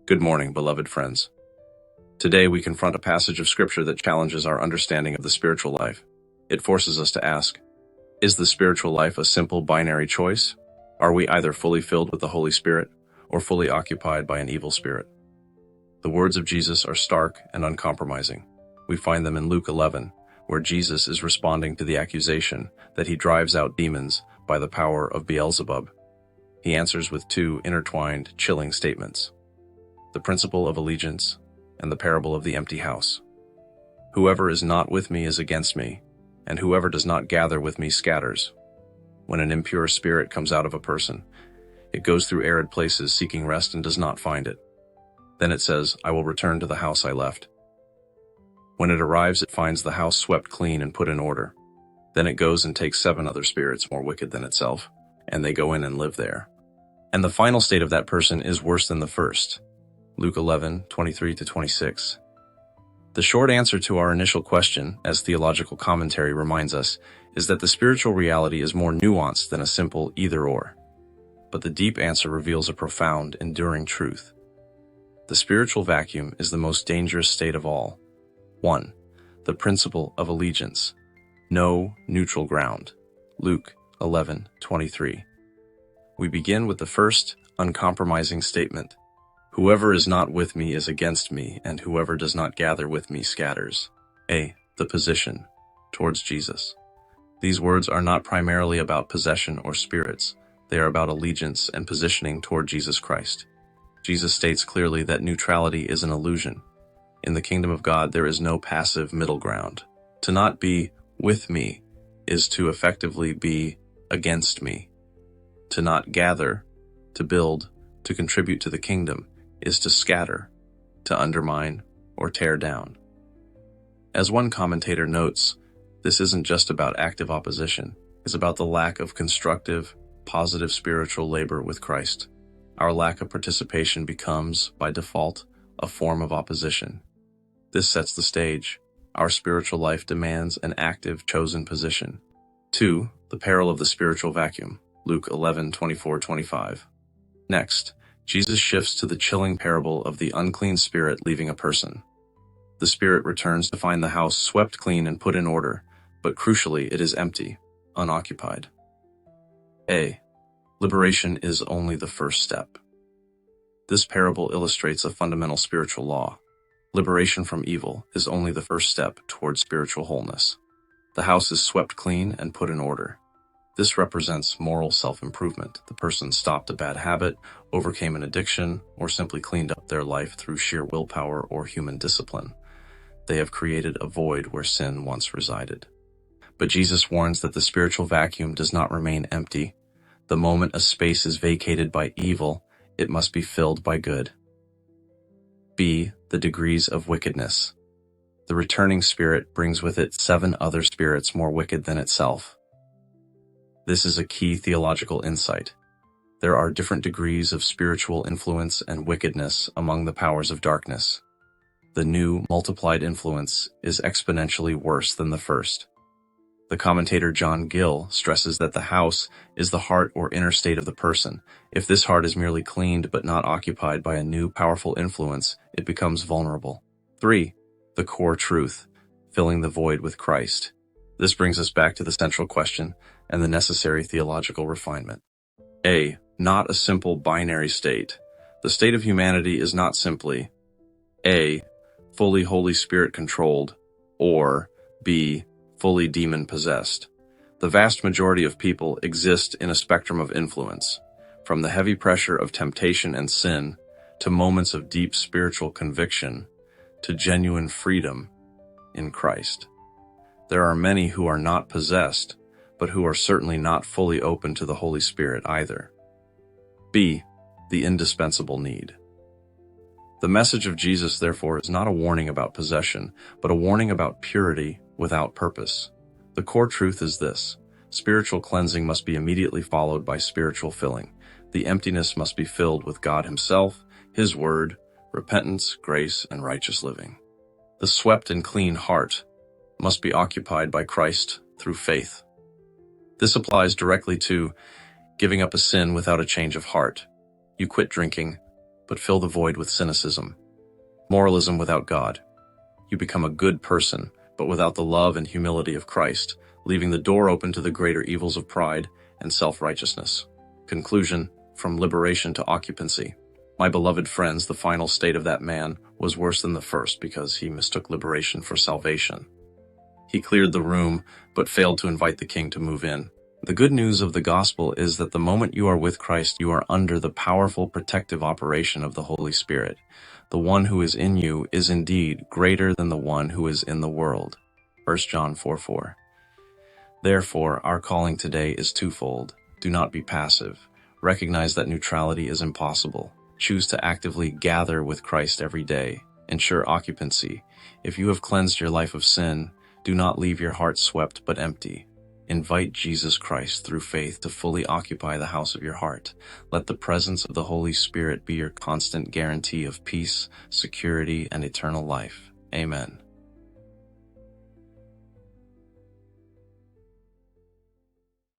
Good morning, beloved friends. Today we confront a passage of Scripture that challenges our understanding of the spiritual life. It forces us to ask, is the spiritual life a simple binary choice? Are we either fully filled with the Holy Spirit or fully occupied by an evil spirit? The words of Jesus are stark and uncompromising. We find them in Luke 11, where Jesus is responding to the accusation that he drives out demons by the power of Beelzebub. He answers with two intertwined, chilling statements: the principle of allegiance, and the parable of the empty house. Whoever is not with me is against me, and whoever does not gather with me scatters. When an impure spirit comes out of a person, it goes through arid places seeking rest and does not find it. Then it says, I will return to the house I left. When it arrives, it finds the house swept clean and put in order. Then it goes and takes 7 other spirits more wicked than itself, and they go in and live there. And the final state of that person is worse than the first. Luke 11:23-26. The short answer to our initial question, as theological commentary reminds us, is that the spiritual reality is more nuanced than a simple either-or. But the deep answer reveals a profound, enduring truth. The spiritual vacuum is the most dangerous state of all. 1. The principle of allegiance. No neutral ground. Luke 11:23. We begin with the first, uncompromising statement. Whoever is not with me is against me, and whoever does not gather with me scatters. A. The position towards Jesus. These words are not primarily about possession or spirits. They are about allegiance and positioning toward Jesus Christ. Jesus states clearly that neutrality is an illusion. In the kingdom of God, there is no passive middle ground. To not be with me is to effectively be against me. To not gather, to build, to contribute to the kingdom, is to scatter, to undermine, or tear down. As one commentator notes, this isn't just about active opposition, it's about the lack of constructive, positive spiritual labor with Christ. Our lack of participation becomes, by default, a form of opposition. This sets the stage. Our spiritual life demands an active, chosen position. 2. The peril of the spiritual vacuum. Luke 11:24-25. Next, Jesus shifts to the chilling parable of the unclean spirit leaving a person. The spirit returns to find the house swept clean and put in order, but crucially it is empty, unoccupied. A. Liberation is only the first step. This parable illustrates a fundamental spiritual law. Liberation from evil is only the first step towards spiritual wholeness. The house is swept clean and put in order. This represents moral self-improvement. The person stopped a bad habit, overcame an addiction, or simply cleaned up their life through sheer willpower or human discipline. They have created a void where sin once resided. But Jesus warns that the spiritual vacuum does not remain empty. The moment a space is vacated by evil, it must be filled by good. B. The degrees of wickedness. The returning spirit brings with it 7 other spirits more wicked than itself. This is a key theological insight. There are different degrees of spiritual influence and wickedness among the powers of darkness. The new, multiplied influence is exponentially worse than the first. The commentator John Gill stresses that the house is the heart or inner state of the person. If this heart is merely cleaned but not occupied by a new, powerful influence, it becomes vulnerable. 3. The core truth, filling the void with Christ. This brings us back to the central question and the necessary theological refinement. A. Not a simple binary state. The state of humanity is not simply A. Fully Holy Spirit controlled, or B. Fully demon possessed. The vast majority of people exist in a spectrum of influence, from the heavy pressure of temptation and sin, to moments of deep spiritual conviction, to genuine freedom in Christ. There are many who are not possessed, but who are certainly not fully open to the Holy Spirit either. B. The indispensable need. The message of Jesus, therefore, is not a warning about possession, but a warning about purity without purpose. The core truth is this: spiritual cleansing must be immediately followed by spiritual filling. The emptiness must be filled with God Himself, His Word, repentance, grace, and righteous living. The swept and clean heart must be occupied by Christ through faith. This applies directly to giving up a sin without a change of heart. You quit drinking, but fill the void with cynicism. Moralism without God. You become a good person, but without the love and humility of Christ, leaving the door open to the greater evils of pride and self-righteousness. Conclusion, from liberation to occupancy. My beloved friends, the final state of that man was worse than the first because he mistook liberation for salvation. He cleared the room, but failed to invite the king to move in. The good news of the gospel is that the moment you are with Christ, you are under the powerful protective operation of the Holy Spirit. The one who is in you is indeed greater than the one who is in the world. 1 John 4:4. Therefore, our calling today is twofold. Do not be passive. Recognize that neutrality is impossible. Choose to actively gather with Christ every day. Ensure occupancy. If you have cleansed your life of sin, do not leave your heart swept but empty. Invite Jesus Christ through faith to fully occupy the house of your heart. Let the presence of the Holy Spirit be your constant guarantee of peace, security, and eternal life. Amen.